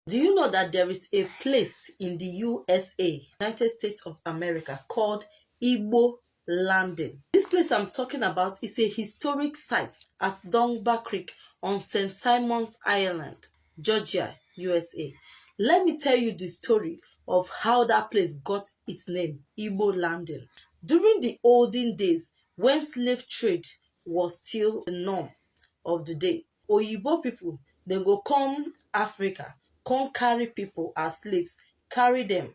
Do you know that there is a place in the USA, United States of America, called Igbo Landing? This place I'm talking about is a historic site at Dongba Creek on St. Simon's Island, Georgia, USA. Let me tell you the story of how that place got its name, Igbo Landing. During the olden days, when slave trade was still the norm of the day, Oyibo people, they go come Africa, come carry people as slaves, carry them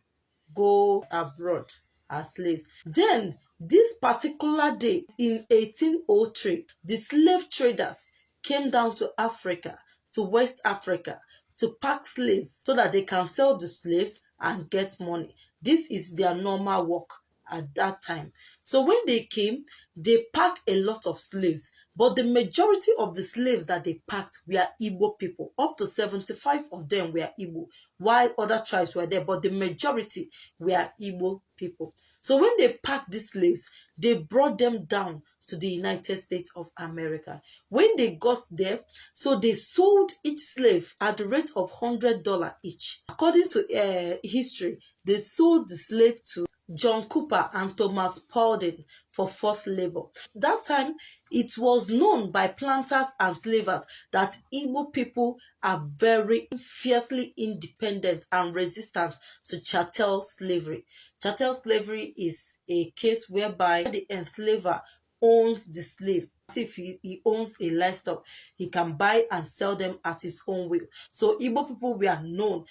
go abroad as slaves. Then this particular day in 1803, the slave traders came down to Africa, to West Africa, to pack slaves so that they can sell the slaves and get money. This is their normal work at that time. So when they came, they packed a lot of slaves, but the majority of the slaves that they packed were Igbo people. Up to 75 of them were Igbo, while other tribes were there, but the majority were Igbo people. So when they packed these slaves, they brought them down to the United States of America. When they got there, so they sold each slave at the rate of $100 each. According to history, they sold the slave to John Cooper and Thomas Paulding for forced labor. That time, it was known by planters and slavers that Igbo people are very fiercely independent and resistant to chattel slavery. Chattel slavery is a case whereby the enslaver owns the slave. If he owns a livestock, he can buy and sell them at his own will. So Igbo people were known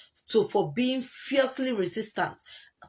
for being fiercely resistant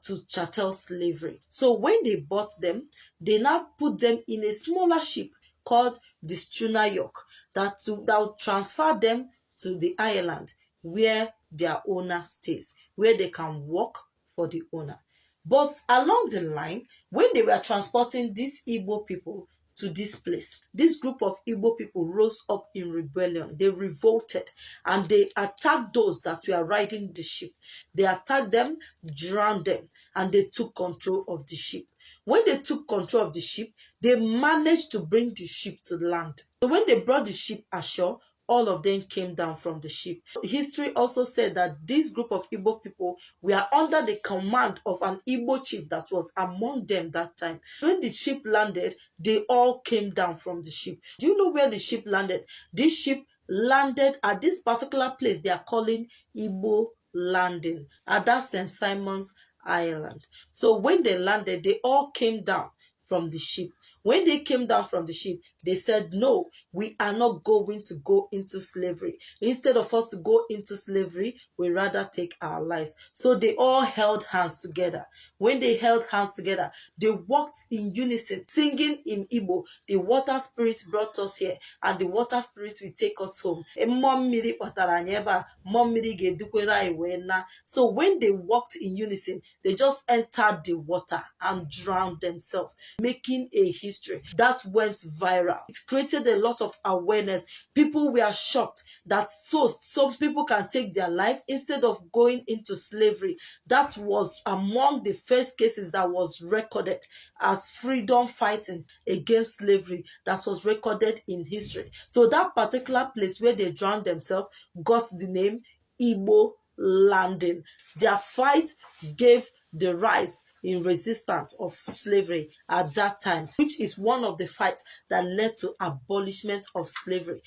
to chattel slavery. So when they bought them, they now put them in a smaller ship called the schooner York that will transfer them to the island where their owner stays, where they can work for the owner. But along the line, when they were transporting these Igbo people to this place, this group of Igbo people rose up in rebellion. They revolted and they attacked those that were riding the ship. They attacked them, drowned them, and they took control of the ship. When they took control of the ship, they managed to bring the ship to land. So when they brought the ship ashore, all of them came down from the ship. History also said that this group of Igbo people were under the command of an Igbo chief that was among them that time. When the ship landed, they all came down from the ship. Do you know where the ship landed? This ship landed at this particular place they are calling Igbo Landing, at that St. Simon's Island. So when they landed, they all came down from the ship. When they came down from the ship, they said, no, we are not going to go into slavery. Instead of us to go into slavery, we rather take our lives. So they all held hands together. When they held hands together, they walked in unison, singing in Igbo, the water spirits brought us here, and the water spirits will take us home. So when they walked in unison, they just entered the water and drowned themselves, making a history that went viral. It created a lot of awareness. People were shocked that some people can take their life instead of going into slavery. That was among the first cases that was recorded as freedom fighting against slavery that was recorded in history. So that particular place where they drowned themselves got the name Igbo Landing. Their fight gave the rise in resistance of slavery at that time, which is one of the fights that led to abolishment of slavery.